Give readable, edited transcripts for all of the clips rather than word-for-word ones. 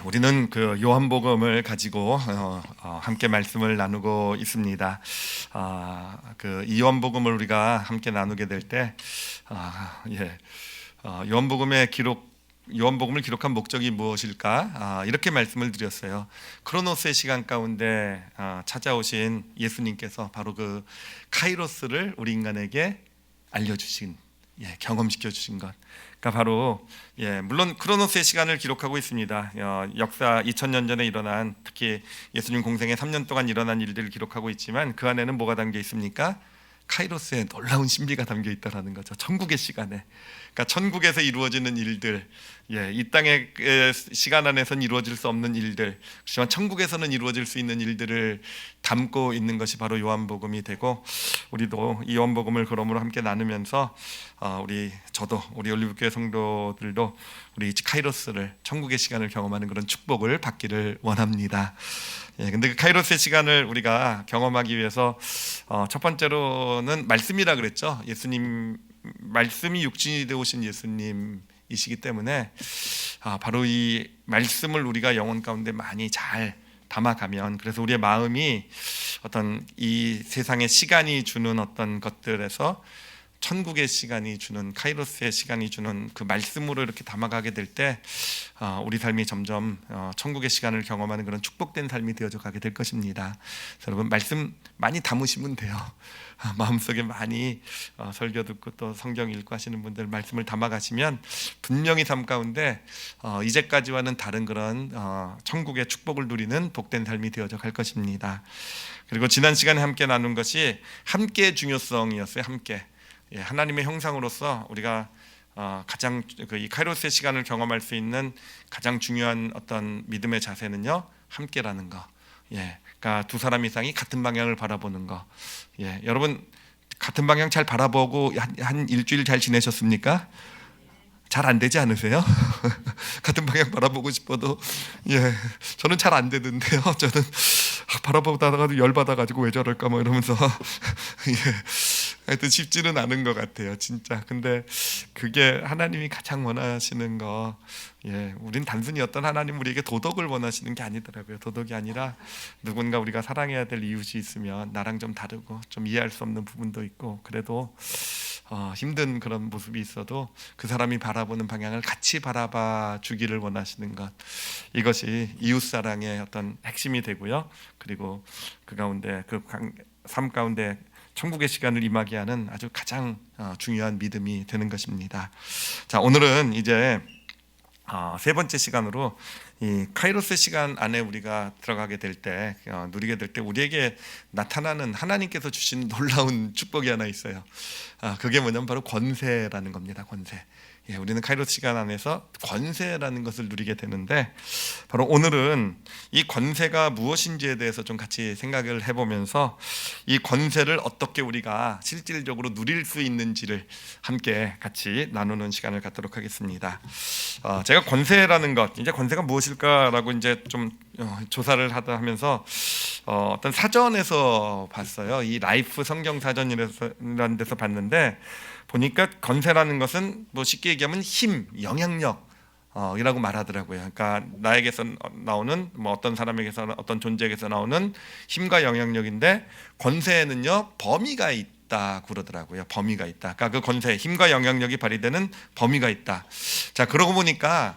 우리는 그 요한복음을 가지고 함께 말씀을 나누고 있습니다. 이 요한복음을 우리가 함께 나누게 될 때, 요한복음을 기록한 목적이 무엇일까? 이렇게 말씀을 드렸어요. 크로노스의 시간 가운데 찾아오신 예수님께서 바로 그 카이로스를 우리 인간에게 알려주신, 경험시켜 주신 것. 그러니까 바로 물론 크로노스의 시간을 기록하고 있습니다. 역사 2000년 전에 일어난, 특히 예수님 공생애 3년 동안 일어난 일들을 기록하고 있지만 그 안에는 뭐가 담겨 있습니까? 카이로스의 놀라운 신비가 담겨 있다라는 거죠. 천국의 시간에, 그러니까 천국에서 이루어지는 일들, 이 땅의 시간 안에서는 이루어질 수 없는 일들, 그렇지만 천국에서는 이루어질 수 있는 일들을 담고 있는 것이 바로 요한복음이 되고, 우리도 이 요한복음을 그러므로 함께 나누면서 우리 올리브교회 성도들도 우리 카이로스를, 천국의 시간을 경험하는 그런 축복을 받기를 원합니다. 근데 그 카이로스의 시간을 우리가 경험하기 위해서 첫 번째로는 말씀이라 그랬죠. 예수님, 말씀이 육신이 되어 오신 예수님이시기 때문에 바로 이 말씀을 우리가 영혼 가운데 많이 잘 담아가면, 그래서 우리의 마음이 어떤 이 세상의 시간이 주는 어떤 것들에서 천국의 시간이 주는, 카이로스의 시간이 주는 그 말씀으로 이렇게 담아가게 될 때 우리 삶이 점점 천국의 시간을 경험하는 그런 축복된 삶이 되어져 가게 될 것입니다. 여러분, 말씀 많이 담으시면 돼요. 마음속에 많이 설교 듣고 또 성경 읽고 하시는 분들 말씀을 담아가시면 분명히 삶 가운데 이제까지와는 다른 그런 천국의 축복을 누리는 복된 삶이 되어져 갈 것입니다. 그리고 지난 시간에 함께 나눈 것이 함께의 중요성이었어요. 함께. 하나님의 형상으로서 우리가 가장 이 카이로스의 시간을 경험할 수 있는 가장 중요한 어떤 믿음의 자세는요, 함께라는 거. 그러니까 두 사람 이상이 같은 방향을 바라보는 거. 여러분, 같은 방향 잘 바라보고 한 일주일 잘 지내셨습니까? 잘 안 되지 않으세요? 같은 방향 바라보고 싶어도 저는 잘 안 되는데요. 저는 바라보다가도 열받아가지고 왜 저럴까 뭐 이러면서 하여튼 쉽지는 않은 것 같아요, 진짜. 근데 그게 하나님이 가장 원하시는 거. 우린 단순히 어떤 하나님 우리에게 도덕을 원하시는 게 아니더라고요. 도덕이 아니라 누군가 우리가 사랑해야 될 이웃이 있으면 나랑 좀 다르고 좀 이해할 수 없는 부분도 있고, 그래도 힘든 그런 모습이 있어도 그 사람이 바라보는 방향을 같이 바라봐 주기를 원하시는 것, 이것이 이웃사랑의 어떤 핵심이 되고요. 그리고 그 가운데, 그 삶 가운데 천국의 시간을 임하게 하는 아주 가장 중요한 믿음이 되는 것입니다. 자, 오늘은 이제 세 번째 시간으로 이 카이로스 시간 안에 우리가 들어가게 될 때, 누리게 될 때 우리에게 나타나는 하나님께서 주신 놀라운 축복이 하나 있어요. 그게 뭐냐면 바로 권세라는 겁니다. 권세. 우리는 카이로스 시간 안에서 권세라는 것을 누리게 되는데, 바로 오늘은 이 권세가 무엇인지에 대해서 좀 같이 생각을 해보면서 이 권세를 어떻게 우리가 실질적으로 누릴 수 있는지를 함께 같이 나누는 시간을 갖도록 하겠습니다. 제가 권세라는 것, 이제 권세가 무엇일까라고 이제 좀 조사를 하다 하면서 어떤 사전에서 봤어요. 이 라이프 성경 사전이라는 데서 봤는데, 보니까 권세라는 것은 뭐 쉽게 얘기하면 힘, 영향력 이라고 말하더라고요. 그러니까 나에게서 나오는, 뭐 어떤 사람에게서, 어떤 존재에게서 나오는 힘과 영향력인데, 권세에는요 범위가 있다 그러더라고요. 범위가 있다. 그러니까 그 권세, 힘과 영향력이 발휘되는 범위가 있다. 자, 그러고 보니까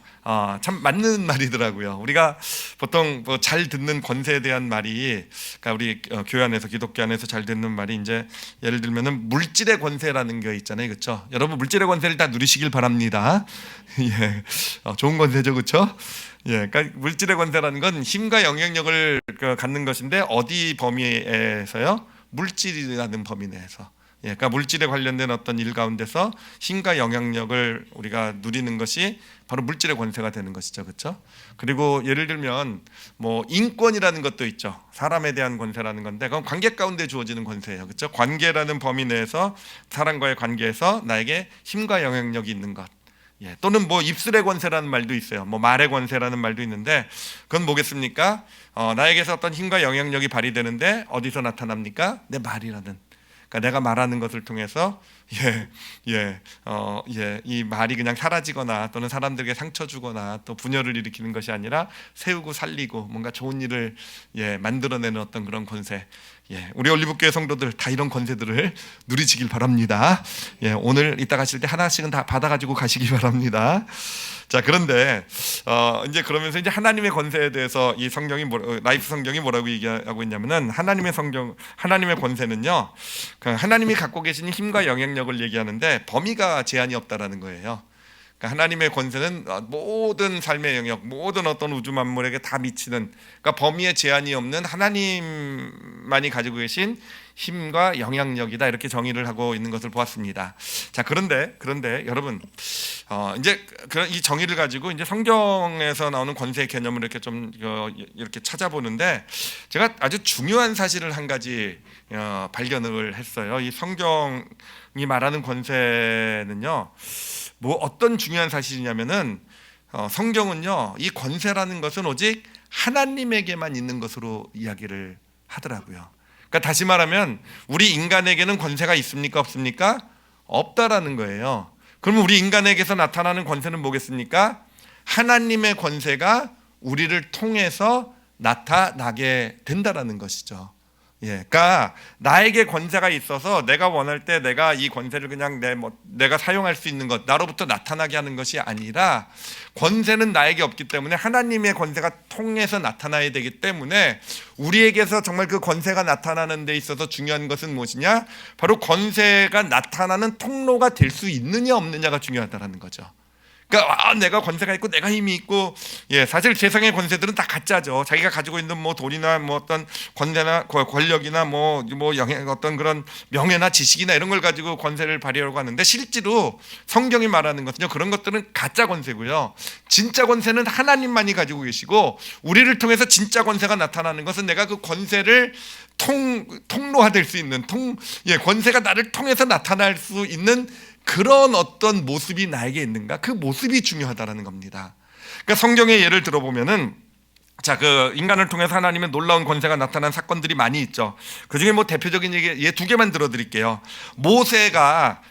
참 맞는 말이더라고요. 우리가 보통 뭐 잘 듣는 권세에 대한 말이, 그러니까 우리 교회 안에서, 기독교 안에서 잘 듣는 말이 이제 예를 들면은 물질의 권세라는 게 있잖아요, 그렇죠? 여러분, 물질의 권세를 다 누리시길 바랍니다. 좋은 권세죠, 그렇죠? 그러니까 물질의 권세라는 건 힘과 영향력을 갖는 것인데, 어디 범위에서요? 물질이라는 범위 내에서. 그러니까 물질에 관련된 어떤 일 가운데서 힘과 영향력을 우리가 누리는 것이 바로 물질의 권세가 되는 것이죠, 그렇죠? 그리고 예를 들면 뭐 인권이라는 것도 있죠. 사람에 대한 권세라는 건데, 그건 관계 가운데 주어지는 권세예요, 그렇죠? 관계라는 범위 내에서 사람과의 관계에서 나에게 힘과 영향력이 있는 것. 또는 뭐 입술의 권세라는 말도 있어요. 뭐 말의 권세라는 말도 있는데, 그건 뭐겠습니까? 나에게서 어떤 힘과 영향력이 발휘되는데 어디서 나타납니까? 내 말이라는. 그러니까 내가 말하는 것을 통해서 이 말이 그냥 사라지거나 또는 사람들에게 상처 주거나 또 분열을 일으키는 것이 아니라 세우고 살리고 뭔가 좋은 일을 만들어내는 어떤 그런 권세. 우리 올리브교회 성도들 다 이런 권세들을 누리시길 바랍니다. 오늘 이따 가실 때 하나씩은 다 받아가지고 가시기 바랍니다. 자, 그런데 이제 그러면서 이제 하나님의 권세에 대해서 이 성경이 라이프 성경이 뭐라고 얘기하고 있냐면은 하나님의 권세는요, 하나님이 갖고 계신 힘과 영향력을 얘기하는데 범위가 제한이 없다라는 거예요. 그러니까 하나님의 권세는 모든 삶의 영역, 모든 어떤 우주 만물에게 다 미치는, 그러니까 범위에 제한이 없는 하나님만이 가지고 계신 힘과 영향력이다, 이렇게 정의를 하고 있는 것을 보았습니다. 자, 그런데 여러분, 이제 이 정의를 가지고 이제 성경에서 나오는 권세의 개념을 이렇게 좀 이렇게 찾아보는데 제가 아주 중요한 사실을 한 가지 발견을 했어요. 이 성경이 말하는 권세는요, 뭐 어떤 중요한 사실이냐면은 성경은요, 이 권세라는 것은 오직 하나님에게만 있는 것으로 이야기를 하더라고요. 그러니까 다시 말하면 우리 인간에게는 권세가 있습니까, 없습니까? 없다라는 거예요. 그러면 우리 인간에게서 나타나는 권세는 뭐겠습니까? 하나님의 권세가 우리를 통해서 나타나게 된다라는 것이죠. 그러니까 나에게 권세가 있어서 내가 원할 때 내가 이 권세를 그냥 내가 사용할 수 있는 것, 나로부터 나타나게 하는 것이 아니라 권세는 나에게 없기 때문에 하나님의 권세가 통해서 나타나야 되기 때문에 우리에게서 정말 그 권세가 나타나는 데 있어서 중요한 것은 무엇이냐? 바로 권세가 나타나는 통로가 될 수 있느냐 없느냐가 중요하다는 거죠. 그러니까 내가 권세가 있고 내가 힘이 있고, 사실 세상의 권세들은 다 가짜죠. 자기가 가지고 있는 뭐 돈이나 뭐 어떤 권세나 권력이나 뭐 영향, 어떤 그런 명예나 지식이나 이런 걸 가지고 권세를 발휘하려고 하는데, 실제로 성경이 말하는 것은요, 그런 것들은 가짜 권세고요. 진짜 권세는 하나님만이 가지고 계시고, 우리를 통해서 진짜 권세가 나타나는 것은 내가 그 권세를 통로화될 수 있는 권세가 나를 통해서 나타날 수 있는 그런 어떤 모습이 나에게 있는가, 그 모습이 중요하다라는 겁니다. 그러니까 성경의 예를 들어보면은, 자, 그 인간을 통해서 하나님의 놀라운 권세가 나타난 사건들이 많이 있죠. 그 중에 뭐 대표적인 예 두 개만 들어드릴게요. 모세가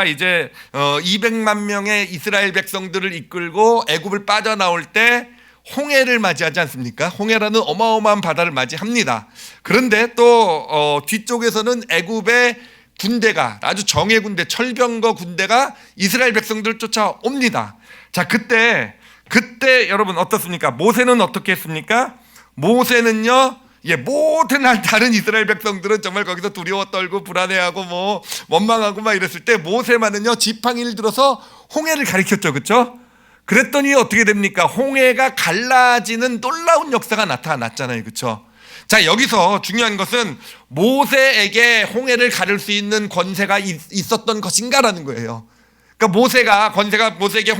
이제 200만 명의 이스라엘 백성들을 이끌고 애굽을 빠져나올 때 홍해를 맞이하지 않습니까? 홍해라는 어마어마한 바다를 맞이합니다. 그런데 또 뒤쪽에서는 애굽의 군대가, 아주 정예 군대, 철병거 군대가 이스라엘 백성들을 쫓아옵니다. 자, 그때 여러분 어떻습니까? 모세는 어떻게 했습니까? 모세는요, 모든 다른 이스라엘 백성들은 정말 거기서 두려워 떨고 불안해하고 뭐 원망하고 막 이랬을 때 모세만은요, 지팡이를 들어서 홍해를 가리켰죠, 그렇죠? 그랬더니 어떻게 됩니까? 홍해가 갈라지는 놀라운 역사가 나타났잖아요, 그렇죠? 자, 여기서 중요한 것은 모세에게 홍해를 가를 수 있는 권세가 있었던 것인가라는 거예요. 그러니까 모세에게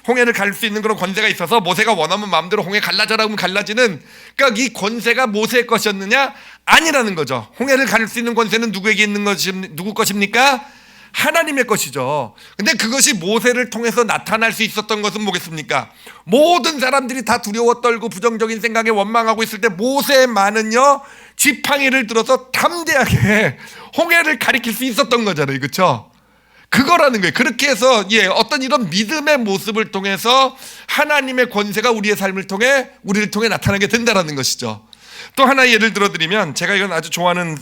홍해를 가를 수 있는 그런 권세가 있어서 모세가 원하면 마음대로 홍해 갈라져라 하면 갈라지는, 그러니까 이 권세가 모세의 것이었느냐? 아니라는 거죠. 홍해를 가를 수 있는 권세는 누구에게 있는 누구 것입니까? 하나님의 것이죠. 근데 그것이 모세를 통해서 나타날 수 있었던 것은 뭐겠습니까? 모든 사람들이 다 두려워 떨고 부정적인 생각에 원망하고 있을 때 모세만은요, 지팡이를 들어서 담대하게 홍해를 가리킬 수 있었던 거잖아요, 그렇죠? 그거라는 거예요. 그렇게 해서 어떤 이런 믿음의 모습을 통해서 하나님의 권세가 우리의 삶을 통해 우리를 통해 나타나게 된다라는 것이죠. 또 하나 예를 들어드리면, 제가 이건 아주 좋아하는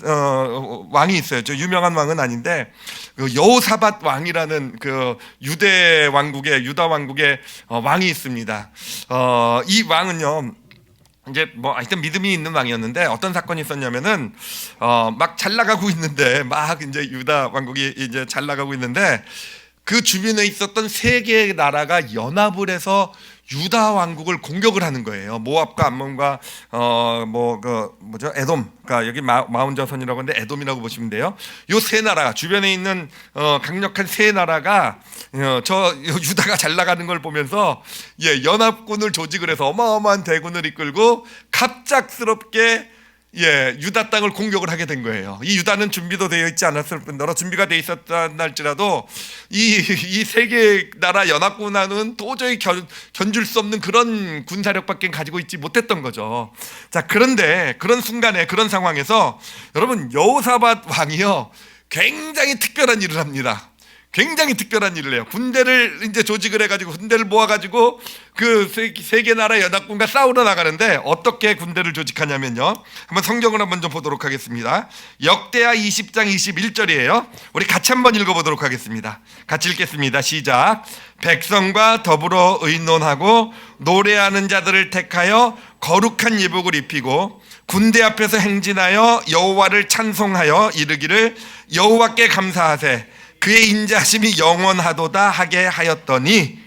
왕이 있어요. 저 유명한 왕은 아닌데, 그 여호사밧 왕이라는 그 유다 왕국의 왕이 있습니다. 이 왕은요, 이제 뭐 하여튼 믿음이 있는 왕이었는데, 어떤 사건이 있었냐면은 막 잘 나가고 있는데, 막 이제 유다 왕국이 이제 잘 나가고 있는데, 그 주변에 있었던 세 개의 나라가 연합을 해서 유다 왕국을 공격을 하는 거예요. 모압과 암몬과 에돔, 그러니까 여기 마운자선이라고 하는데 에돔이라고 보시면 돼요. 요 세 나라, 주변에 있는 강력한 세 나라가 저 유다가 잘 나가는 걸 보면서 연합군을 조직을 해서 어마어마한 대군을 이끌고 갑작스럽게 유다 땅을 공격을 하게 된 거예요. 이 유다는 준비도 되어 있지 않았을 뿐더러 준비가 되어 있었다 할지라도 이 세 개 나라 연합군하고는 도저히 견줄 수 없는 그런 군사력밖에 가지고 있지 못했던 거죠. 자, 그런데 그런 순간에, 그런 상황에서 여러분, 여호사밧 왕이요 굉장히 특별한 일을 합니다. 굉장히 특별한 일을 해요. 군대를 이제 조직을 해가지고, 군대를 모아가지고 그 세 개 나라 연합군과 싸우러 나가는데 어떻게 군대를 조직하냐면요, 한번 성경을 한번 좀 보도록 하겠습니다. 역대하 20장 21절이에요 우리 같이 한번 읽어보도록 하겠습니다. 같이 읽겠습니다. 시작. 백성과 더불어 의논하고 노래하는 자들을 택하여 거룩한 예복을 입히고 군대 앞에서 행진하여 여호와를 찬송하여 이르기를 여호와께 감사하세 그의 인자하심이 영원하도다 하게 하였더니,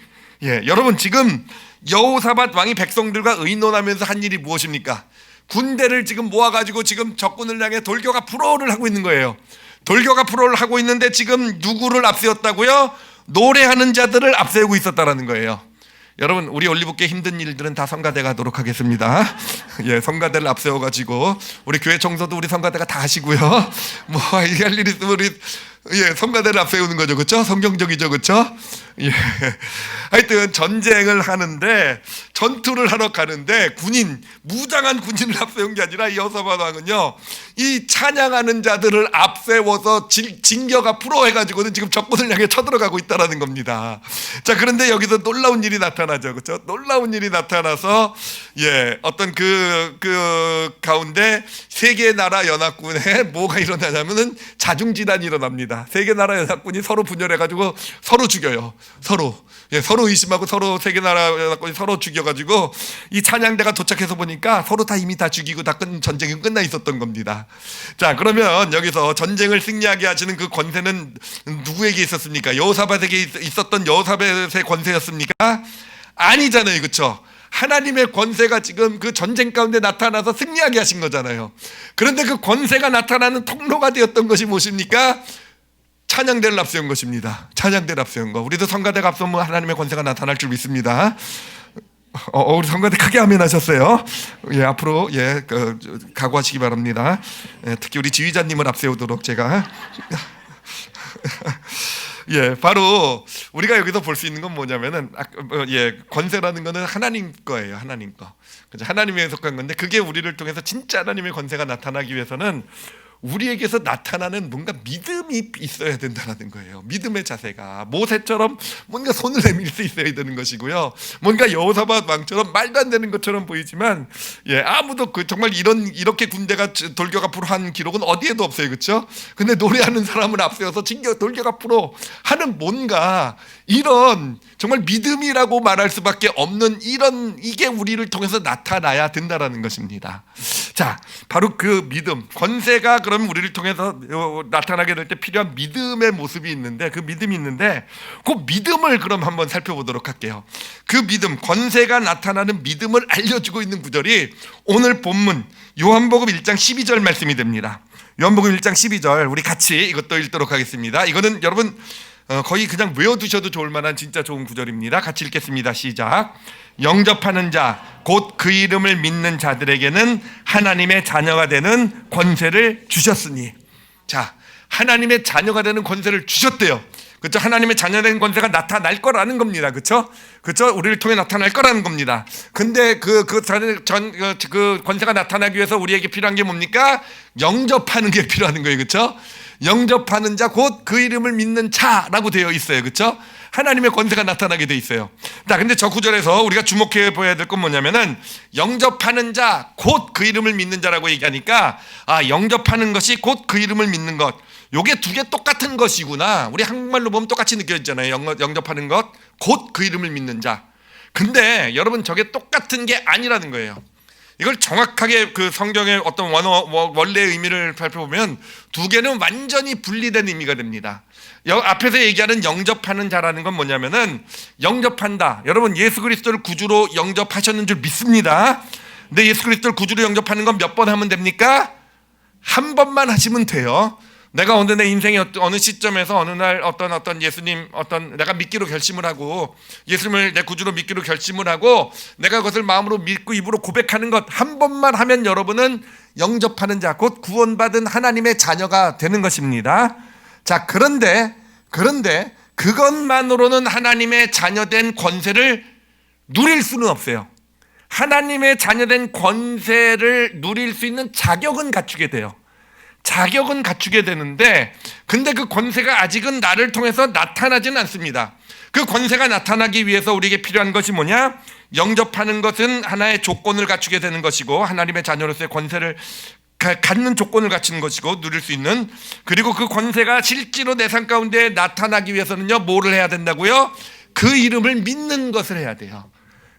여러분, 지금 여호사밧 왕이 백성들과 의논하면서 한 일이 무엇입니까? 군대를 지금 모아가지고 지금 적군을 향해 돌격아 프로를 하고 있는 거예요. 돌격아 프로를 하고 있는데 지금 누구를 앞세웠다고요? 노래하는 자들을 앞세우고 있었다라는 거예요. 여러분, 우리 올리브교회 힘든 일들은 다 성가대 가도록 하겠습니다. 성가대를 앞세워가지고 우리 교회 청소도 우리 성가대가 다 하시고요. 뭐 할 일 있으면 우리 성가대를 앞세우는 거죠, 그렇죠? 성경적이죠, 그렇죠? 하여튼 전쟁을 하는데, 전투를 하러 가는데 무장한 군인을 앞세운 게 아니라 이 여호사밧 왕은요, 이 찬양하는 자들을 앞세워서 진격 앞으로 해가지고는 지금 적군을 향해 쳐들어가고 있다라는 겁니다. 자, 그런데 여기서 놀라운 일이 나타나죠, 그렇죠? 놀라운 일이 나타나서 어떤 그 가운데 세 개 나라 연합군에 뭐가 일어나냐면은 자중질환이 일어납니다. 세 개 나라 연합군이 서로 분열해가지고 서로 죽여요. 서로 의심하고 서로 세 개 나라 연합군이 서로 죽여가지고 이 찬양대가 도착해서 보니까 서로 다 이미 다 죽이고 다 전쟁이 끝나 있었던 겁니다. 자, 그러면 여기서 전쟁을 승리하게 하시는 그 권세는 누구에게 있었습니까? 여호사밧에게 있었던 여호사밧의 권세였습니까? 아니잖아요, 그렇죠? 하나님의 권세가 지금 그 전쟁 가운데 나타나서 승리하게 하신 거잖아요. 그런데 그 권세가 나타나는 통로가 되었던 것이 무엇입니까? 찬양대를 앞세운 것입니다. 찬양대를 앞세운 거. 우리도 성가대가 앞서면 하나님의 권세가 나타날 줄 믿습니다. 우리 성가대 크게 아멘 하셨어요. 앞으로 각오하시기 바랍니다. 특히 우리 지휘자님을 앞세우도록 제가 바로 우리가 여기서 볼 수 있는 건 뭐냐면은 권세라는 거는 하나님 거예요. 하나님 거. 하나님에 속한 건데, 그게 우리를 통해서 진짜 하나님의 권세가 나타나기 위해서는 우리에게서 나타나는 뭔가 믿음이 있어야 된다는 거예요. 믿음의 자세가 모세처럼 뭔가 손을 내밀 수 있어야 되는 것이고요. 뭔가 여호사밧 왕처럼 말도 안 되는 것처럼 보이지만 아무도 정말 이렇게 군대가 돌격 앞으로 한 기록은 어디에도 없어요, 그렇죠? 근데 노래하는 사람을 앞세워서 돌격 앞으로 하는 뭔가 이런 정말 믿음이라고 말할 수밖에 없는 이게 우리를 통해서 나타나야 된다라는 것입니다. 자, 바로 그 믿음, 권세가 그러면 우리를 통해서 나타나게 될 때 필요한 믿음의 모습이 있는데, 그 믿음이 있는데, 그 믿음을 그럼 한번 살펴보도록 할게요. 그 믿음, 권세가 나타나는 믿음을 알려주고 있는 구절이 오늘 본문 요한복음 1장 12절 말씀이 됩니다. 요한복음 1장 12절 우리 같이 이것도 읽도록 하겠습니다. 이거는 여러분 거의 그냥 외워두셔도 좋을 만한 진짜 좋은 구절입니다. 같이 읽겠습니다. 시작. 영접하는 자, 곧 그 이름을 믿는 자들에게는 하나님의 자녀가 되는 권세를 주셨으니. 자, 하나님의 자녀가 되는 권세를 주셨대요. 그렇죠? 하나님의 자녀된 권세가 나타날 거라는 겁니다. 그렇죠? 그렇죠? 우리를 통해 나타날 거라는 겁니다. 근데 그 권세가 나타나기 위해서 우리에게 필요한 게 뭡니까? 영접하는 게 필요한 거예요. 그렇죠? 영접하는 자, 곧 그 이름을 믿는 자라고 되어 있어요. 그렇죠? 하나님의 권세가 나타나게 돼 있어요. 자, 근데 저 구절에서 우리가 주목해 보아야 될 건 뭐냐면은 영접하는 자, 곧 그 이름을 믿는 자라고 얘기하니까 영접하는 것이 곧 그 이름을 믿는 것, 요게 두 개 똑같은 것이구나. 우리 한국말로 보면 똑같이 느껴지잖아요. 영접하는 것, 곧 그 이름을 믿는 자. 근데 여러분, 저게 똑같은 게 아니라는 거예요. 이걸 정확하게 그 성경의 어떤 원래의 의미를 살펴보면 두 개는 완전히 분리된 의미가 됩니다. 앞에서 얘기하는 영접하는 자라는 건 뭐냐면은, 영접한다. 여러분, 예수 그리스도를 구주로 영접하셨는 줄 믿습니다. 근데 예수 그리스도를 구주로 영접하는 건 몇 번 하면 됩니까? 한 번만 하시면 돼요. 내가 어느 내 인생의 어느 시점에서 어느 날 어떤 예수님 내가 믿기로 결심을 하고 예수님을 내 구주로 믿기로 결심을 하고 내가 그것을 마음으로 믿고 입으로 고백하는 것 한 번만 하면 여러분은 영접하는 자, 곧 구원받은 하나님의 자녀가 되는 것입니다. 자, 그런데 그것만으로는 하나님의 자녀된 권세를 누릴 수는 없어요. 하나님의 자녀된 권세를 누릴 수 있는 자격은 갖추게 돼요. 자격은 갖추게 되는데, 근데 그 권세가 아직은 나를 통해서 나타나지는 않습니다. 그 권세가 나타나기 위해서 우리에게 필요한 것이 뭐냐? 영접하는 것은 하나의 조건을 갖추게 되는 것이고, 하나님의 자녀로서의 권세를 갖는 조건을 갖추는 것이고, 누릴 수 있는, 그리고 그 권세가 실제로 내 삶 가운데 나타나기 위해서는요, 뭐를 해야 된다고요? 그 이름을 믿는 것을 해야 돼요.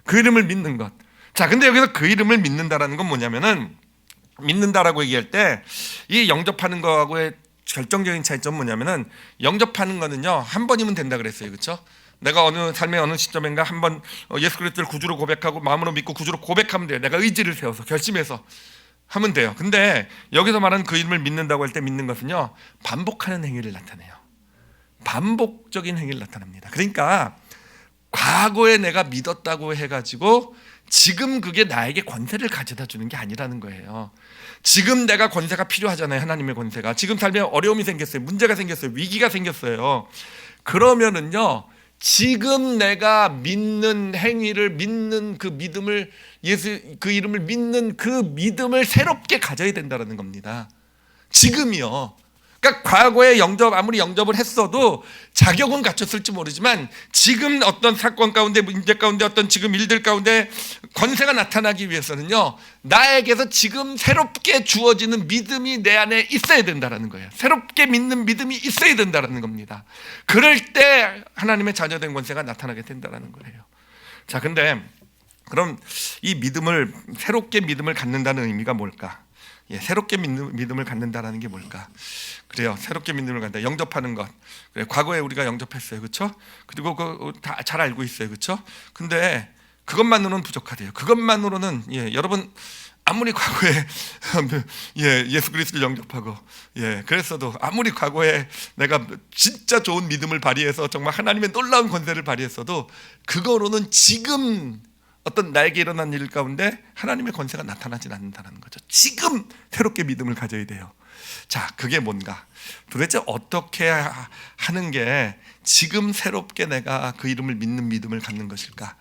그 이름을 믿는 것. 자, 근데 여기서 그 이름을 믿는다라는 건 뭐냐면은, 믿는다라고 얘기할 때 이 영접하는 거하고의 결정적인 차이점은 뭐냐면은, 영접하는 거는요 한 번이면 된다 그랬어요. 그렇죠? 내가 어느 삶의 어느 시점인가 한번 예수 그리스도를 구주로 고백하고 마음으로 믿고 구주로 고백하면 돼요. 내가 의지를 세워서 결심해서 하면 돼요. 근데 여기서 말하는 그 이름을 믿는다고 할 때 믿는 것은요, 반복하는 행위를 나타내요. 반복적인 행위를 나타냅니다. 그러니까 과거에 내가 믿었다고 해가지고 지금 그게 나에게 권세를 가져다 주는 게 아니라는 거예요. 지금 내가 권세가 필요하잖아요. 하나님의 권세가. 지금 삶에 어려움이 생겼어요. 문제가 생겼어요. 위기가 생겼어요. 그러면은요, 지금 내가 믿는 행위를, 믿는 그 믿음을, 예수 그 이름을 믿는 그 믿음을 새롭게 가져야 된다는 겁니다. 지금이요. 그러니까 과거에 아무리 영접을 했어도 자격은 갖췄을지 모르지만 지금 어떤 사건 가운데, 문제 가운데, 어떤 지금 일들 가운데 권세가 나타나기 위해서는요, 나에게서 지금 새롭게 주어지는 믿음이 내 안에 있어야 된다는 거예요. 새롭게 믿는 믿음이 있어야 된다는 겁니다. 그럴 때 하나님의 자녀된 권세가 나타나게 된다는 거예요. 자, 근데 그럼 이 믿음을, 새롭게 믿음을 갖는다는 의미가 뭘까? 새롭게 믿음을 갖는다라는 게 뭘까? 그래요. 새롭게 믿음을 갖는다. 영접하는 것. 그래, 과거에 우리가 영접했어요. 그렇죠? 그리고 다 잘 알고 있어요. 그렇죠? 근데 그것만으로는 부족하대요. 그것만으로는, 여러분 아무리 과거에 예수 그리스도를 영접하고 그랬어도, 아무리 과거에 내가 진짜 좋은 믿음을 발휘해서 정말 하나님의 놀라운 권세를 발휘했어도 그거로는 지금 어떤 나에게 일어난 일 가운데 하나님의 권세가 나타나진 않는다는 거죠. 지금 새롭게 믿음을 가져야 돼요. 자, 그게 뭔가? 도대체 어떻게 하는 게 지금 새롭게 내가 그 이름을 믿는 믿음을 갖는 것일까?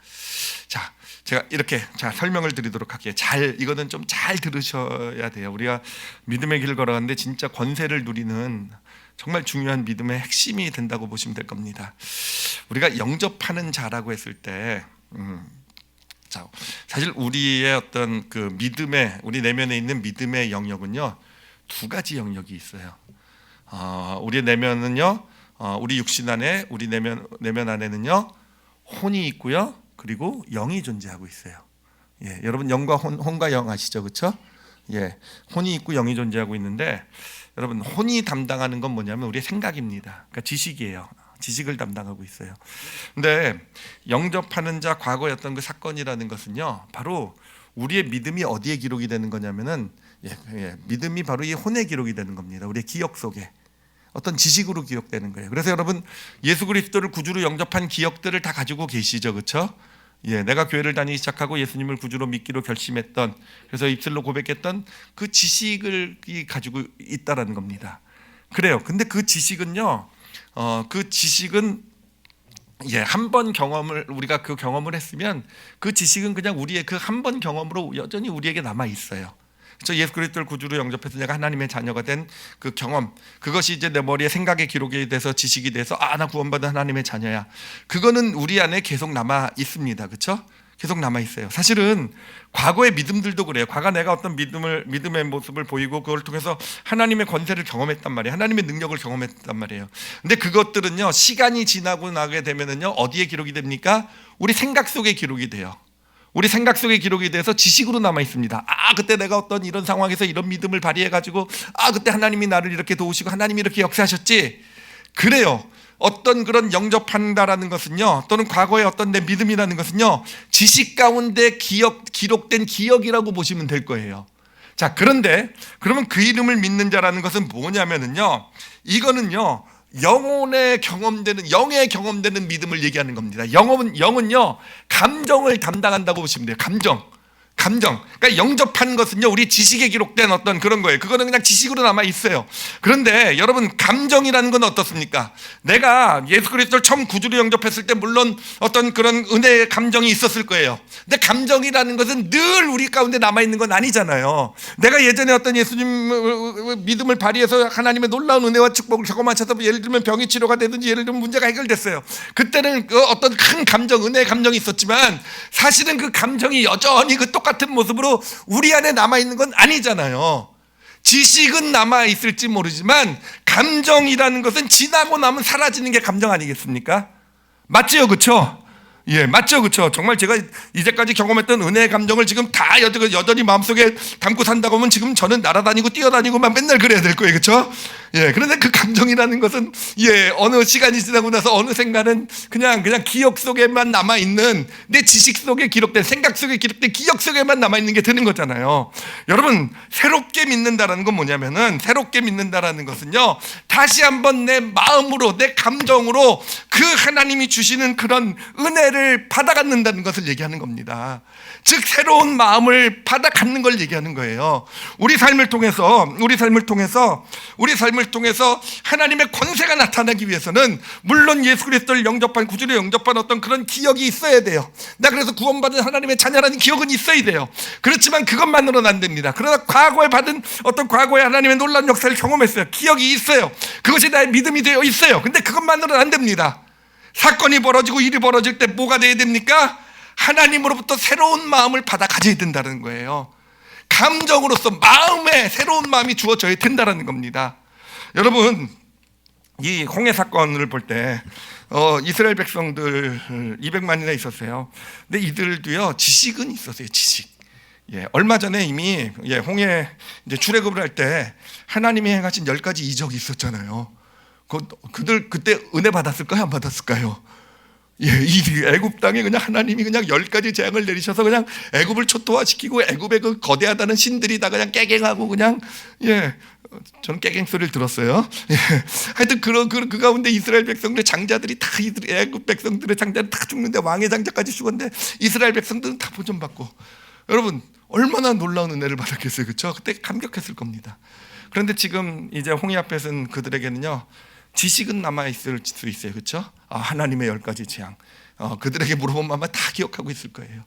자, 제가 이렇게 설명을 드리도록 할게요. 이거는 좀 잘 들으셔야 돼요. 우리가 믿음의 길을 걸어가는데 진짜 권세를 누리는 정말 중요한 믿음의 핵심이 된다고 보시면 될 겁니다. 우리가 영접하는 자라고 했을 때, 자, 사실 우리의 어떤 그 믿음의, 우리 내면에 있는 믿음의 영역은요, 두 가지 영역이 있어요. 우리 내면은요, 우리 육신 안에, 우리 내면 안에는요, 혼이 있고요, 그리고 영이 존재하고 있어요. 여러분 영과 혼과 영 아시죠, 그렇죠? 혼이 있고 영이 존재하고 있는데, 여러분 혼이 담당하는 건 뭐냐면 우리의 생각입니다. 그러니까 지식이에요. 지식을 담당하고 있어요. 근데 영접하는 자, 과거의 어떤 그 사건이라는 것은요, 바로 우리의 믿음이 어디에 기록이 되는 거냐면은, 믿음이 바로 이 혼에 기록이 되는 겁니다. 우리의 기억 속에 어떤 지식으로 기억되는 거예요. 그래서 여러분 예수 그리스도를 구주로 영접한 기억들을 다 가지고 계시죠, 그렇죠? 내가 교회를 다니기 시작하고 예수님을 구주로 믿기로 결심했던, 그래서 입술로 고백했던 그 지식을 가지고 있다라는 겁니다. 그래요. 근데 그 지식은요, 한 번 경험을, 우리가 그 경험을 했으면 그 지식은 그냥 우리의 그 한 번 경험으로 여전히 우리에게 남아 있어요. 그래서 예수 그리스도를 구주로 영접해서 내가 하나님의 자녀가 된 그 경험, 그것이 이제 내 머리에 생각에 기록이 돼서 지식이 돼서, 나 구원받은 하나님의 자녀야. 그거는 우리 안에 계속 남아 있습니다. 그렇죠? 계속 남아 있어요. 사실은 과거의 믿음들도 그래요. 과거 내가 어떤 믿음의 모습을 보이고 그걸 통해서 하나님의 권세를 경험했단 말이에요. 하나님의 능력을 경험했단 말이에요. 근데 그것들은요, 시간이 지나고 나게 되면은요, 어디에 기록이 됩니까? 우리 생각 속에 기록이 돼요. 우리 생각 속에 기록이 돼서 지식으로 남아 있습니다. 그때 내가 어떤 이런 상황에서 이런 믿음을 발휘해가지고, 그때 하나님이 나를 이렇게 도우시고 하나님이 이렇게 역사하셨지. 그래요. 어떤 그런 영접한다라는 것은요, 또는 과거의 어떤 내 믿음이라는 것은요, 지식 가운데 기록된 기억이라고 보시면 될 거예요. 자, 그런데 그러면 그 이름을 믿는 자라는 것은 뭐냐면은요, 이거는요 영혼의 경험되는, 영의 경험되는 믿음을 얘기하는 겁니다. 영은요 감정을 담당한다고 보시면 돼요. 감정. 그러니까 영접한 것은요 우리 지식에 기록된 어떤 그런 거예요. 그거는 그냥 지식으로 남아 있어요. 그런데 여러분, 감정이라는 건 어떻습니까? 내가 예수 그리스도를 처음 구주로 영접했을 때 물론 어떤 그런 은혜의 감정이 있었을 거예요. 근데 감정이라는 것은 늘 우리 가운데 남아 있는 건 아니잖아요. 내가 예전에 어떤 예수님 믿음을 발휘해서 하나님의 놀라운 은혜와 축복을 경험하셔서 예를 들면 병이 치료가 되든지 예를 들면 문제가 해결됐어요. 그때는 그 어떤 큰 감정, 은혜의 감정이 있었지만 사실은 그 감정이 여전히 그 똑같은 모습으로 우리 안에 남아있는 건 아니잖아요. 지식은 남아있을지 모르지만 감정이라는 것은 지나고 나면 사라지는 게 감정 아니겠습니까? 맞지요, 그렇죠? 예, 맞죠, 그렇죠. 정말 제가 이제까지 경험했던 은혜의 감정을 지금 다 여전히 마음속에 담고 산다고 하면 지금 저는 날아다니고 뛰어다니고만 맨날 그래야 될 거예요, 그렇죠? 예, 그런데 그 감정이라는 것은 어느 시간이 지나고 나서 어느샌가는 그냥 기억 속에만 남아 있는, 내 지식 속에 기록된, 생각 속에 기록된 기억 속에만 남아 있는 게 되는 거잖아요. 여러분, 새롭게 믿는다라는 건 뭐냐면은, 새롭게 믿는다라는 것은요 다시 한번 내 마음으로, 내 감정으로 그 하나님이 주시는 그런 은혜를 받아 갖는다는 것을 얘기하는 겁니다. 즉 새로운 마음을 받아 갖는 걸 얘기하는 거예요. 우리 삶을 통해서 하나님의 권세가 나타나기 위해서는 물론 예수 그리스도를 영접한, 구주로 영접한 어떤 그런 기억이 있어야 돼요. 나 그래서 구원받은 하나님의 자녀라는 기억은 있어야 돼요. 그렇지만 그것만으로는 안 됩니다. 그러나 과거에 받은 어떤 과거의 하나님의 놀라운 역사를 경험했어요. 기억이 있어요. 그것이 나의 믿음이 되어 있어요. 근데 그것만으로는 안 됩니다. 사건이 벌어지고 일이 벌어질 때 뭐가 돼야 됩니까? 하나님으로부터 새로운 마음을 받아 가져야 된다는 거예요. 감정으로서 마음에 새로운 마음이 주어져야 된다는 겁니다. 여러분, 이 홍해 사건을 볼 때 이스라엘 백성들 200만이나 있었어요. 근데 이들도요 지식은 있었어요. 지식. 얼마 전에 이미 홍해 이제 출애굽을 할 때 하나님이 행하신 10가지 이적이 있었잖아요. 그들 그때 은혜 받았을까요? 안 받았을까요? 이 애굽 땅에 그냥 하나님이 그냥 10가지 재앙을 내리셔서 그냥 애굽을 초토화시키고 애굽의 그 거대하다는 신들이 다 그냥 깨갱하고 그냥 저는 깨갱 소리를 들었어요. 하여튼 그 가운데 이스라엘 백성들의 장자들이 다 애굽 백성들의 장자들 다 죽는데 왕의 장자까지 죽었는데 이스라엘 백성들은 다 보존받고, 여러분 얼마나 놀라운 은혜를 받았겠어요, 그렇죠? 그때 감격했을 겁니다. 그런데 지금 이제 홍해 앞에 선 그들에게는요 지식은 남아있을 수 있어요, 그렇죠? 하나님의 10가지 재앙, 그들에게 물어본 마음만 다 기억하고 있을 거예요.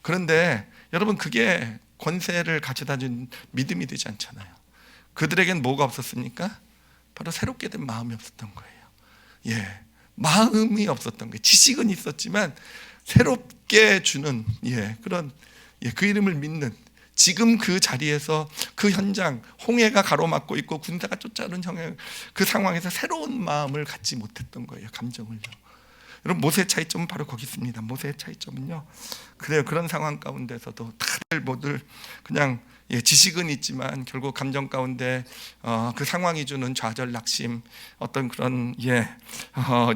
그런데 여러분, 그게 권세를 가져다 준 믿음이 되지 않잖아요. 그들에겐 뭐가 없었습니까? 바로 새롭게 된 마음이 없었던 거예요. 마음이 없었던 거예요. 지식은 있었지만 새롭게 주는 그런 그 이름을 믿는, 지금 그 자리에서 그 현장, 홍해가 가로막고 있고 군사가 쫓아오는 그 상황에서 새로운 마음을 갖지 못했던 거예요. 감정을요. 여러분, 모세의 차이점은 바로 거기 있습니다. 모세의 차이점은요, 그래요. 그런 상황 가운데서도 다들 모두 그냥 지식은 있지만 결국 감정 가운데 그 상황이 주는 좌절, 낙심, 어떤 그런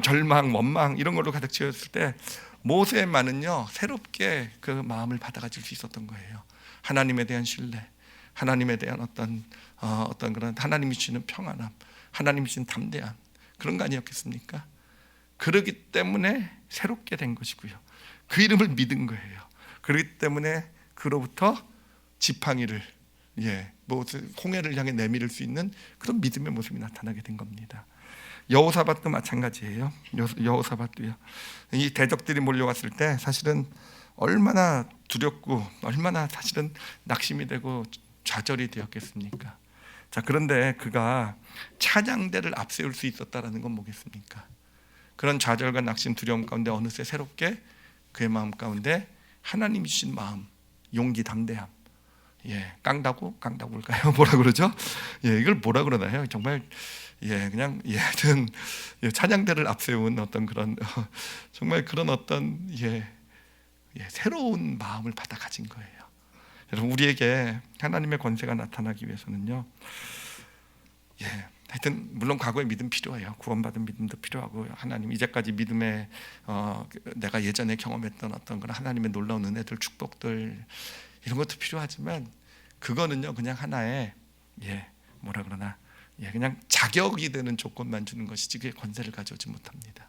절망, 원망 이런 걸로 가득 채웠을 때 모세만은요 새롭게 그 마음을 받아가질 수 있었던 거예요. 하나님에 대한 신뢰, 하나님에 대한 어떤 그런 하나님이 주시는 평안함, 하나님이 주신 담대함, 그런 거 아니었겠습니까? 그러기 때문에 새롭게 된 것이고요. 그 이름을 믿은 거예요. 그렇기 때문에 그로부터 지팡이를 홍해를 향해 내밀을 수 있는 그런 믿음의 모습이 나타나게 된 겁니다. 여호사밧도 마찬가지예요. 여호사밧도요. 이 대적들이 몰려왔을 때 사실은 얼마나 두렵고 얼마나 사실은 낙심이 되고 좌절이 되었겠습니까? 자, 그런데 그가 찬양대를 앞세울 수 있었다라는 건 뭐겠습니까? 그런 좌절과 낙심, 두려움 가운데 어느새 새롭게 그의 마음 가운데 하나님이 주신 마음, 용기, 담대함. 깡다구일까요? 뭐라 그러죠? 이걸 뭐라 그러나요? 정말 그냥 하여튼 찬양대를 앞세운 어떤 그런 정말 그런 어떤 새로운 마음을 받아 가진 거예요. 여러분, 우리에게 하나님의 권세가 나타나기 위해서는요, 하여튼 물론 과거의 믿음 필요해요. 구원받은 믿음도 필요하고, 하나님 이제까지 믿음에 내가 예전에 경험했던 어떤 그런 하나님의 놀라운 은혜들, 축복들 이런 것도 필요하지만 그거는요 그냥 하나의 뭐라 그러나 그냥 자격이 되는 조건만 주는 것이지 그게 권세를 가져오지 못합니다.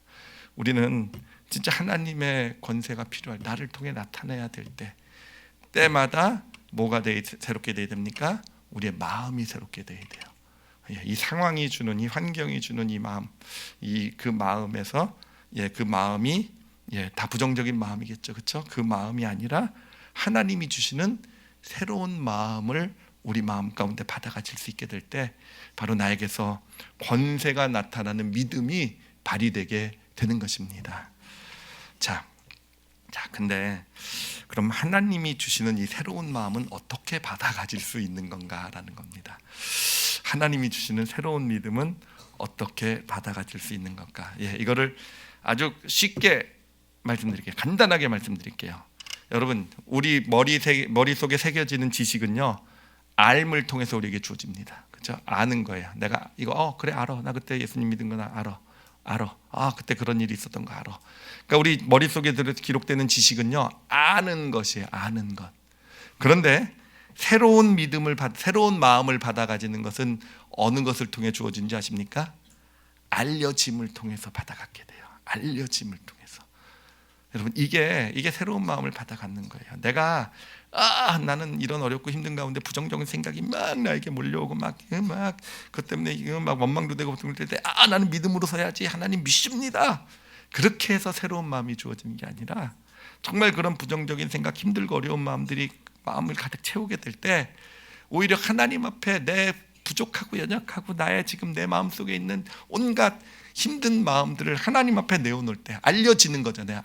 우리는 진짜 하나님의 권세가 필요할 나를 통해 나타내야 될 때마다 뭐가 새롭게 돼야 됩니까? 우리의 마음이 새롭게 돼야 돼요. 이 상황이 주는 이 환경이 주는 이 마음, 그 마음에서 그 마음이 다 부정적인 마음이겠죠, 그렇죠? 그 마음이 아니라 하나님이 주시는 새로운 마음을 우리 마음 가운데 받아 가질 수 있게 될 때 바로 나에게서 권세가 나타나는 믿음이 발휘되게 되는 것입니다. 자, 근데 그럼 하나님이 주시는 이 새로운 마음은 어떻게 받아 가질 수 있는 건가라는 겁니다. 하나님이 주시는 새로운 믿음은 어떻게 받아 가질 수 있는 건가? 이거를 아주 쉽게 말씀드릴게요. 간단하게 말씀드릴게요. 여러분, 우리 머릿속에 새겨지는 지식은요, 알을 통해서 우리에게 주어집니다. 그렇죠? 아는 거예요. 내가 이거 그래 알아. 나 그때 예수님 믿은 거 나 알아. 그때 그런 일이 있었던 거 알아. 그러니까 우리 머릿속에 기록되는 지식은요, 아는 것이에요. 아는 것. 그런데 새로운 새로운 마음을 받아 가지는 것은 어느 것을 통해 주어진지 아십니까? 알려짐을 통해서 받아갖게 돼요. 알려짐을 통해서. 여러분, 이게 새로운 마음을 받아 갖는 거예요. 내가 나는 이런 어렵고 힘든 가운데 부정적인 생각이 막 나에게 몰려오고 그것 때문에 막 원망도 되고 그럴 때 나는 믿음으로 서야지. 하나님 믿습니다. 그렇게 해서 새로운 마음이 주어지는 게 아니라 정말 그런 부정적인 생각, 힘들고 어려운 마음들이 마음을 가득 채우게 될 때 오히려 하나님 앞에 내 부족하고 연약하고 나의 지금 내 마음속에 있는 온갖 힘든 마음들을 하나님 앞에 내어놓을 때 알려지는 거잖아요.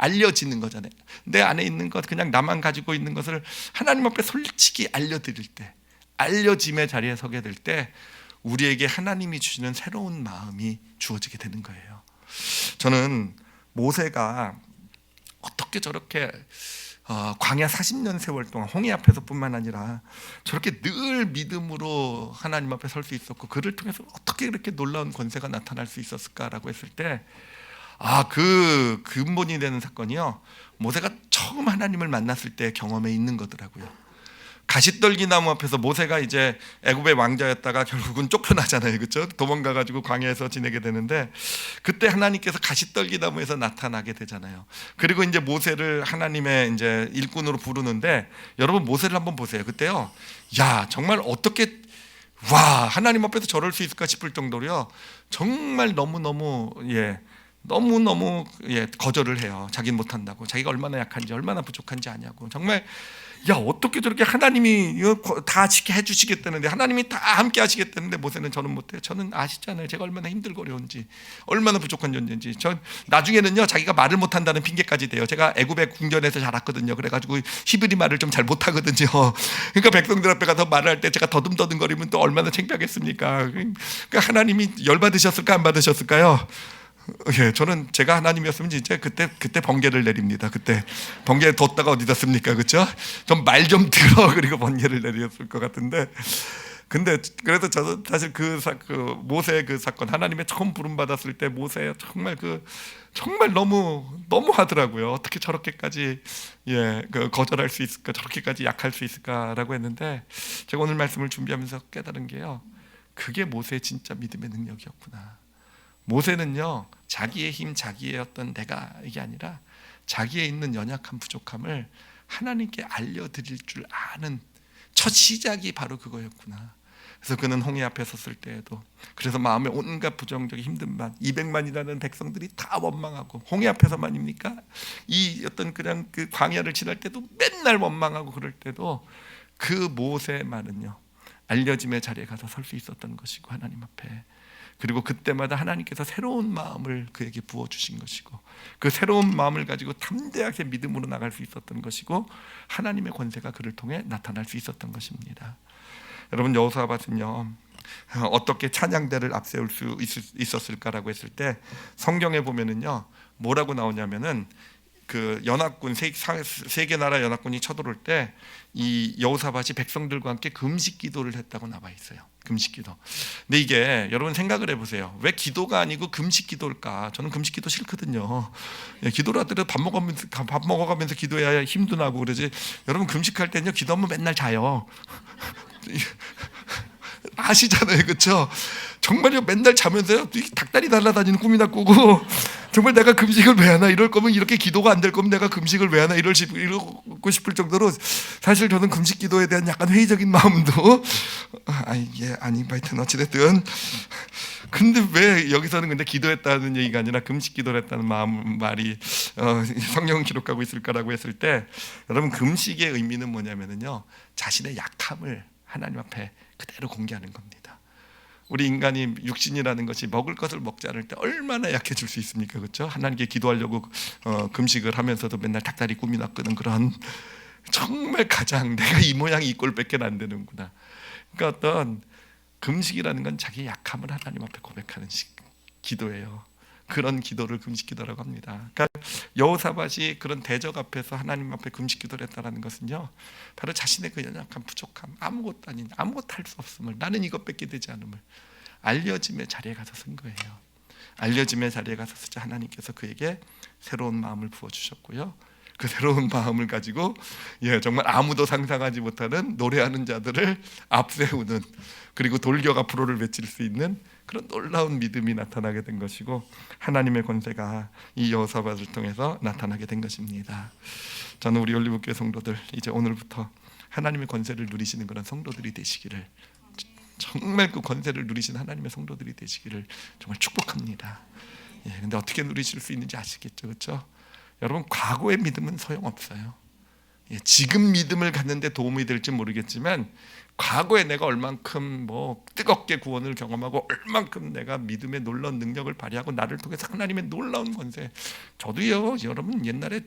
내 안에 있는 것, 그냥 나만 가지고 있는 것을 하나님 앞에 솔직히 알려드릴 때, 알려짐의 자리에 서게 될 때 우리에게 하나님이 주시는 새로운 마음이 주어지게 되는 거예요. 저는 모세가 어떻게 저렇게 광야 40년 세월 동안 홍해 앞에서뿐만 아니라 저렇게 늘 믿음으로 하나님 앞에 설 수 있었고 그를 통해서 어떻게 그렇게 놀라운 권세가 나타날 수 있었을까라고 했을 때 그 근본이 되는 사건이요, 모세가 처음 하나님을 만났을 때 경험에 있는 거더라고요. 가시떨기 나무 앞에서 모세가 이제 애굽의 왕자였다가 결국은 쫓겨나잖아요, 그렇죠? 도망가가지고 광야에서 지내게 되는데 그때 하나님께서 가시떨기 나무에서 나타나게 되잖아요. 그리고 이제 모세를 하나님의 이제 일꾼으로 부르는데 여러분 모세를 한번 보세요. 그때요, 정말 어떻게 하나님 앞에서 저럴 수 있을까 싶을 정도로요, 정말 너무너무 거절을 해요. 자기는 못한다고, 자기가 얼마나 약한지 얼마나 부족한지 아냐고. 정말 어떻게 저렇게 하나님이 다 해주시겠다는데, 하나님이 다 함께 하시겠다는데 모세는 저는 못해요. 저는 아시잖아요, 제가 얼마나 힘들고 어려운지, 얼마나 부족한 존재인지. 전 나중에는요, 자기가 말을 못한다는 핑계까지 대요. 제가 애굽의 궁전에서 자랐거든요. 그래가지고 히브리 말을 좀 잘 못하거든요. 그러니까 백성들 앞에 가서 말을 할 때 제가 더듬거리면 또 얼마나 창피하겠습니까? 그러니까 하나님이 열받으셨을까 안 받으셨을까요? 저는 제가 하나님이었으면 진짜 그때 번개를 내립니다. 그때 번개 뒀다가 어디다 씁니까, 그렇죠? 좀 말 좀 들어. 그리고 번개를 내렸을 것 같은데, 근데 그래서 저는 사실 그 모세의 그 사건, 하나님의 처음 부름 받았을 때 모세 정말 너무 하더라고요. 어떻게 저렇게까지 거절할 수 있을까, 저렇게까지 약할 수 있을까라고 했는데, 제가 오늘 말씀을 준비하면서 깨달은 게요, 그게 모세의 진짜 믿음의 능력이었구나. 모세는요, 자기의 힘, 자기의 어떤 내가 이게 아니라 자기의 있는 연약한 부족함을 하나님께 알려드릴 줄 아는 첫 시작이 바로 그거였구나. 그래서 그는 홍해 앞에 섰을 때에도, 그래서 마음에 온갖 부정적인 힘든 만 200만이라는 백성들이 다 원망하고, 홍해 앞에서만입니까? 이 어떤 그냥 그 광야를 지날 때도 맨날 원망하고 그럴 때도 그 모세만은요, 알려짐의 자리에 가서 설 수 있었던 것이고, 하나님 앞에. 그리고 그때마다 하나님께서 새로운 마음을 그에게 부어주신 것이고, 그 새로운 마음을 가지고 담대하게 믿음으로 나갈 수 있었던 것이고, 하나님의 권세가 그를 통해 나타날 수 있었던 것입니다. 여러분, 여호사밧은요, 어떻게 찬양대를 앞세울 수 있었을까라고 했을 때 성경에 보면은요, 뭐라고 나오냐면은 그 연합군 세계 나라 연합군이 쳐들어올 때 이 여호사밧이 백성들과 함께 금식 기도를 했다고 나와 있어요. 금식 기도. 근데 이게 여러분 생각을 해보세요. 왜 기도가 아니고 금식 기도일까? 저는 금식 기도 싫거든요. 기도를 하더라도 밥 먹어가면서 기도해야 힘도 나고 그러지. 여러분 금식할 때는요, 기도하면 맨날 자요. 아시잖아요, 그렇죠? 정말요, 맨날 자면서요 닭다리 날아다니는 꿈이나 꾸고, 정말 내가 금식을 왜 하나, 이럴 거면 이렇게 기도가 안 될 거면 내가 금식을 왜 하나 이러고 싶을 정도로 사실 저는 금식 기도에 대한 약간 회의적인 마음도 하여튼 어찌됐든, 근데 왜 여기서는 근데 기도했다는 얘기가 아니라 금식 기도를 했다는 말이 성경은 기록하고 있을까라고 했을 때, 여러분 금식의 의미는 뭐냐면요, 자신의 약함을 하나님 앞에 그대로 공개하는 겁니다. 우리 인간이 육신이라는 것이 먹을 것을 먹지 않을 때 얼마나 약해질 수 있습니까? 그렇죠? 하나님께 기도하려고 금식을 하면서도 맨날 닭다리 꿈이나 끄는 그런, 정말 가장 내가 이 모양이 이 꼴밖에 안 되는구나. 그러니까 어떤 금식이라는 건 자기 약함을 하나님 앞에 고백하는 기도예요. 그런 기도를 금식 기도라고 합니다. 그러니까 여호사밧이 그런 대적 앞에서 하나님 앞에 금식 기도를 했다는 것은요, 바로 자신의 그 연약한 부족함, 아무것도 아닌, 아무것도 할 수 없음을, 나는 이것밖에 되지 않음을 알려짐의 자리에 가서 쓴 거예요. 알려짐의 자리에 가서 쓰자 하나님께서 그에게 새로운 마음을 부어주셨고요, 그 새로운 마음을 가지고 정말 아무도 상상하지 못하는 노래하는 자들을 앞세우는, 그리고 돌격 앞으로를 외칠 수 있는 그런 놀라운 믿음이 나타나게 된 것이고, 하나님의 권세가 이 여호사밧을 통해서 나타나게 된 것입니다. 저는 우리 올리브교회 성도들, 이제 오늘부터 하나님의 권세를 누리시는 그런 성도들이 되시기를, 정말 그 권세를 누리신 하나님의 성도들이 되시기를 정말 축복합니다. 근데 어떻게 누리실 수 있는지 아시겠죠, 그렇죠? 여러분, 과거의 믿음은 소용없어요. 지금 믿음을 갖는데 도움이 될지 모르겠지만, 과거에 내가 얼만큼 뜨겁게 구원을 경험하고, 얼만큼 내가 믿음의 놀라운 능력을 발휘하고, 나를 통해서 하나님의 놀라운 권세, 저도요, 여러분 옛날에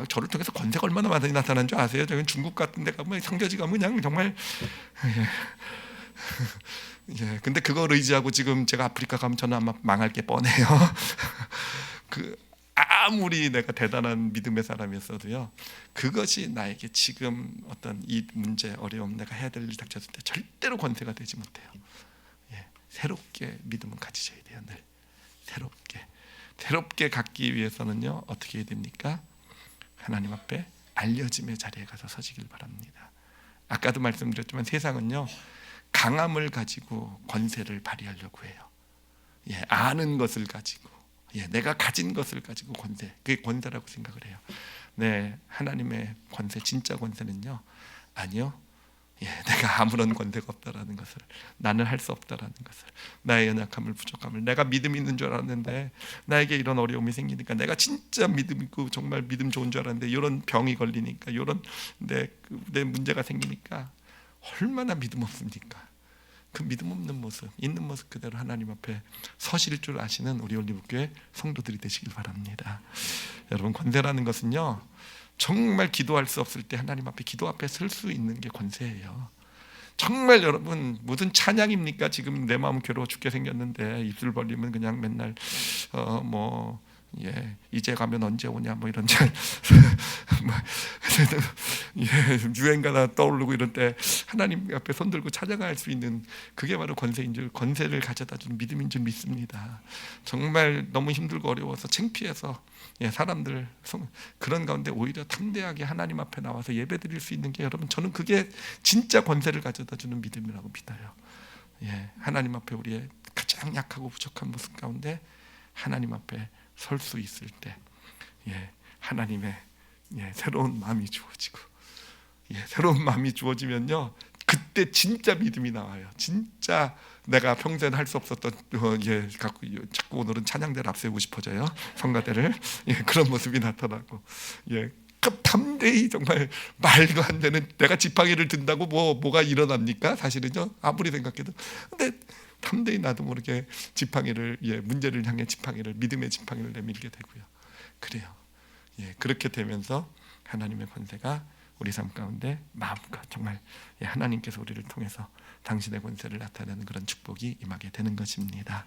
저를 통해서 권세가 얼마나 많이 나타난 줄 아세요? 저희 중국 같은 데 가면, 상저지 가면 그냥 정말 근데 그걸 의지하고 지금 제가 아프리카 가면 저는 아마 망할 게 뻔해요. 아무리 내가 대단한 믿음의 사람이었어도요, 그것이 나에게 지금 어떤 이 문제, 어려움, 내가 해야 될 일 닥쳤을 때 절대로 권세가 되지 못해요. 새롭게 믿음은 가지셔야 돼요. 늘 새롭게 갖기 위해서는요, 어떻게 해야 됩니까? 하나님 앞에 알려짐의 자리에 가서 서시길 바랍니다. 아까도 말씀드렸지만 세상은요, 강함을 가지고 권세를 발휘하려고 해요. 아는 것을 가지고, 내가 가진 것을 가지고 권세, 그게 권세라고 생각을 해요. 네, 하나님의 권세, 진짜 권세는요, 아니요, 내가 아무런 권세가 없다라는 것을, 나는 할 수 없다라는 것을, 나의 연약함을, 부족함을, 내가 믿음 있는 줄 알았는데 나에게 이런 어려움이 생기니까, 내가 진짜 믿음 있고 정말 믿음 좋은 줄 알았는데 이런 병이 걸리니까, 이런 내 문제가 생기니까 얼마나 믿음 없습니까? 그 믿음 없는 모습, 있는 모습 그대로 하나님 앞에 서실 줄 아시는 우리 올리브교회 성도들이 되시길 바랍니다. 여러분, 권세라는 것은요, 정말 기도할 수 없을 때 하나님 앞에, 기도 앞에 설 수 있는 게 권세예요. 정말 여러분, 무슨 찬양입니까? 지금 내 마음 괴로워 죽게 생겼는데 입술 벌리면 그냥 맨날 이제 가면 언제 오냐 이런 유행가나 떠오르고 이런 때 하나님 앞에 손들고 찬양할 수 있는, 그게 바로 권세인 줄, 권세를 가져다 주는 믿음인 줄 믿습니다. 정말 너무 힘들고 어려워서 창피해서 사람들 그런 가운데 오히려 담대하게 하나님 앞에 나와서 예배드릴 수 있는 게, 여러분, 저는 그게 진짜 권세를 가져다 주는 믿음이라고 믿어요. 하나님 앞에 우리의 가장 약하고 부족한 모습 가운데 하나님 앞에 설 수 있을 때, 하나님의 새로운 마음이 주어지고, 새로운 마음이 주어지면요, 그때 진짜 믿음이 나와요. 진짜 내가 평생 할 수 없었던 자꾸 오늘은 찬양대를 앞세우고 싶어져요. 성가대를. 그런 모습이 나타나고, 담대히, 정말 말도 안 되는, 내가 지팡이를 든다고 뭐가 일어납니까? 사실은요, 아무리 생각해도. 근데 담대히 나도 모르게 지팡이를, 문제를 향해 지팡이를, 믿음의 지팡이를 내밀게 되고요. 그래요. 그렇게 되면서 하나님의 권세가 우리 삶 가운데 마음껏, 정말 하나님께서 우리를 통해서 당신의 권세를 나타내는 그런 축복이 임하게 되는 것입니다.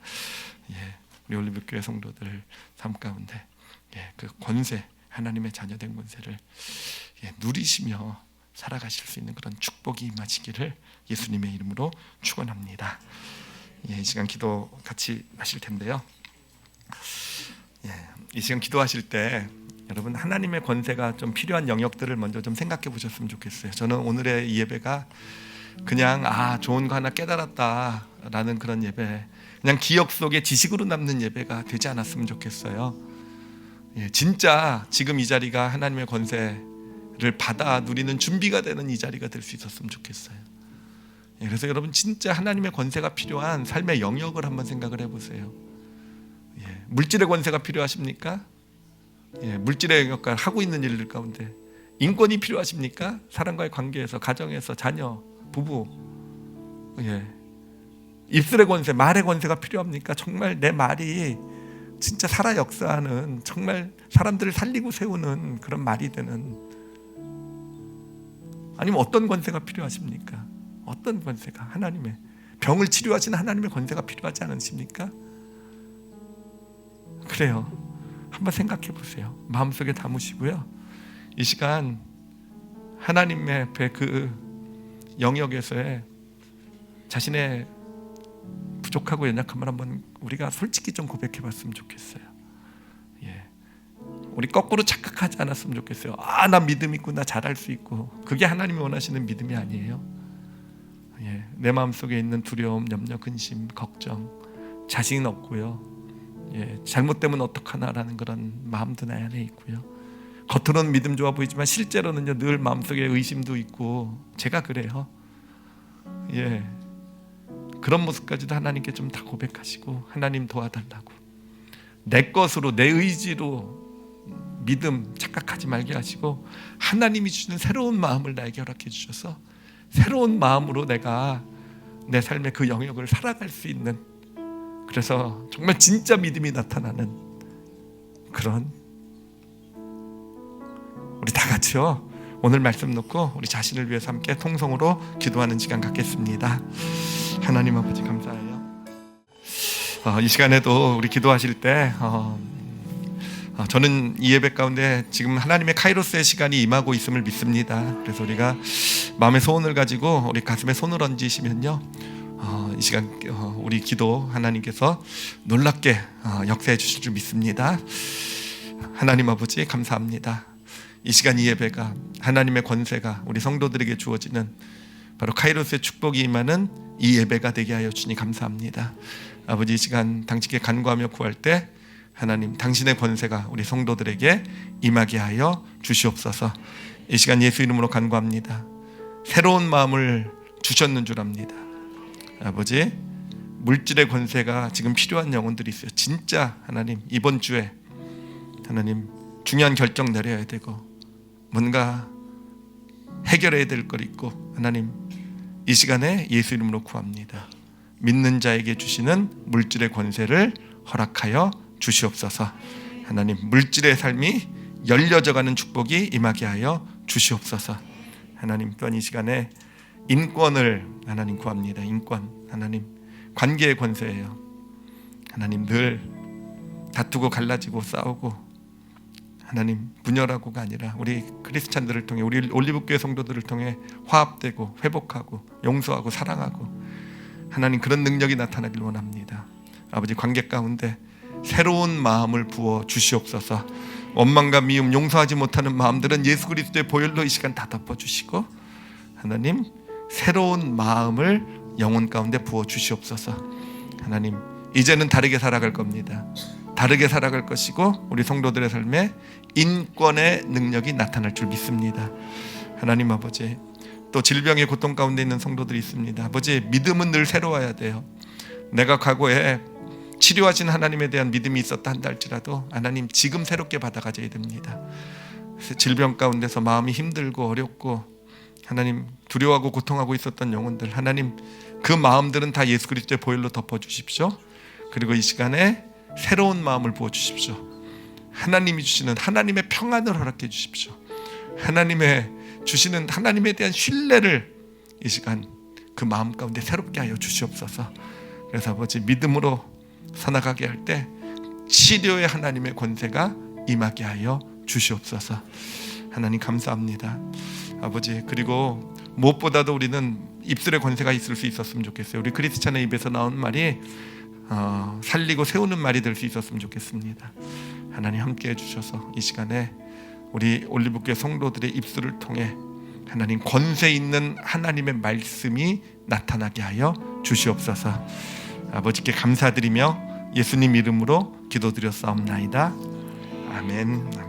우리 올리브교회 성도들 삶 가운데 그 권세, 하나님의 자녀된 권세를 누리시며 살아가실 수 있는 그런 축복이 임하시기를 예수님의 이름으로 축원합니다. 이 시간 기도 같이 하실 텐데요. 이 시간 기도하실 때 여러분, 하나님의 권세가 좀 필요한 영역들을 먼저 좀 생각해 보셨으면 좋겠어요. 저는 오늘의 이 예배가 그냥 좋은 거 하나 깨달았다라는 그런 예배, 그냥 기억 속에 지식으로 남는 예배가 되지 않았으면 좋겠어요. 진짜 지금 이 자리가 하나님의 권세를 받아 누리는 준비가 되는 이 자리가 될 수 있었으면 좋겠어요. 그래서 여러분 진짜 하나님의 권세가 필요한 삶의 영역을 한번 생각을 해보세요. 물질의 권세가 필요하십니까? 물질의 영역과 하고 있는 일들 가운데 인권이 필요하십니까? 사람과의 관계에서, 가정에서, 자녀, 부부, 입술의 권세, 말의 권세가 필요합니까? 정말 내 말이 진짜 살아 역사하는, 정말 사람들을 살리고 세우는 그런 말이 되는, 아니면 어떤 권세가 필요하십니까? 어떤 권세가, 하나님의 병을 치료하시는 하나님의 권세가 필요하지 않으십니까? 그래요. 한번 생각해 보세요. 마음속에 담으시고요. 이 시간 하나님의 앞에 그 영역에서의 자신의 부족하고 연약함을 한번 우리가 솔직히 좀 고백해 봤으면 좋겠어요. 우리 거꾸로 착각하지 않았으면 좋겠어요. 나 믿음 있고 나 잘할 수 있고. 그게 하나님이 원하시는 믿음이 아니에요. 내 마음속에 있는 두려움, 염려, 근심, 걱정, 자신 없고요. 잘못되면 어떡하나라는 그런 마음도 내 안에 있고요. 겉으로는 믿음 좋아 보이지만 실제로는요, 늘 마음속에 의심도 있고. 제가 그래요. 그런 모습까지도 하나님께 좀 다 고백하시고, 하나님 도와달라고, 내 것으로 내 의지로 믿음 착각하지 말게 하시고, 하나님이 주시는 새로운 마음을 나에게 허락해 주셔서 새로운 마음으로 내가 내 삶의 그 영역을 살아갈 수 있는, 그래서 정말 진짜 믿음이 나타나는 그런, 우리 다 같이요 오늘 말씀 놓고 우리 자신을 위해서 함께 통성으로 기도하는 시간 갖겠습니다. 하나님 아버지 감사해요. 이 시간에도 우리 기도하실 때 저는 이 예배 가운데 지금 하나님의 카이로스의 시간이 임하고 있음을 믿습니다. 그래서 우리가 마음의 소원을 가지고 우리 가슴에 손을 얹으시면요, 이 시간 우리 기도 하나님께서 놀랍게 역사해 주실 줄 믿습니다. 하나님 아버지 감사합니다. 이 시간 이 예배가 하나님의 권세가 우리 성도들에게 주어지는 바로 카이로스의 축복이 임하는 이 예배가 되게 하여 주니 감사합니다. 아버지, 이 시간 당신께 간구하며 구할 때 하나님 당신의 권세가 우리 성도들에게 임하게 하여 주시옵소서. 이 시간 예수 이름으로 간구합니다. 새로운 마음을 주셨는 줄 압니다. 아버지, 물질의 권세가 지금 필요한 영혼들이 있어요. 진짜 하나님 이번 주에 하나님 중요한 결정 내려야 되고 뭔가 해결해야 될 것 있고, 하나님 이 시간에 예수 이름으로 구합니다. 믿는 자에게 주시는 물질의 권세를 허락하여 주시옵소서. 하나님 물질의 삶이 열려져가는 축복이 임하게 하여 주시옵소서. 하나님 또한 이 시간에 인권을 하나님 구합니다. 인권, 하나님 관계의 권세예요. 하나님 늘 다투고 갈라지고 싸우고 하나님 분열하고가 아니라 우리 크리스찬들을 통해, 우리 올리브교회 성도들을 통해 화합되고 회복하고 용서하고 사랑하고 하나님 그런 능력이 나타나길 원합니다. 아버지, 관계 가운데 새로운 마음을 부어 주시옵소서. 원망과 미움, 용서하지 못하는 마음들은 예수 그리스도의 보혈로 이 시간 다 덮어주시고 하나님 새로운 마음을 영혼 가운데 부어 주시옵소서. 하나님 이제는 다르게 살아갈 겁니다. 다르게 살아갈 것이고 우리 성도들의 삶에 인권의 능력이 나타날 줄 믿습니다. 하나님 아버지, 또 질병의 고통 가운데 있는 성도들이 있습니다. 아버지, 믿음은 늘 새로워야 돼요. 내가 과거에 치료하신 하나님에 대한 믿음이 있었다 한다 할지라도 하나님 지금 새롭게 받아가져야 됩니다. 질병 가운데서 마음이 힘들고 어렵고 하나님 두려워하고 고통하고 있었던 영혼들, 하나님 그 마음들은 다 예수 그리스도의 보혈로 덮어주십시오. 그리고 이 시간에 새로운 마음을 부어주십시오. 하나님이 주시는 하나님의 평안을 허락해 주십시오. 하나님의 주시는 하나님에 대한 신뢰를 이 시간 그 마음 가운데 새롭게 하여 주시옵소서. 그래서 아버지, 믿음으로 살아가게 할 때 치료의 하나님의 권세가 임하게 하여 주시옵소서. 하나님 감사합니다. 아버지, 그리고 무엇보다도 우리는 입술의 권세가 있을 수 있었으면 좋겠어요. 우리 크리스찬의 입에서 나오는 말이 살리고 세우는 말이 될 수 있었으면 좋겠습니다. 하나님 함께 해주셔서 이 시간에 우리 올리브교회 성도들의 입술을 통해 하나님 권세 있는 하나님의 말씀이 나타나게 하여 주시옵소서. 아버지께 감사드리며 예수님 이름으로 기도드렸사옵나이다. 아멘.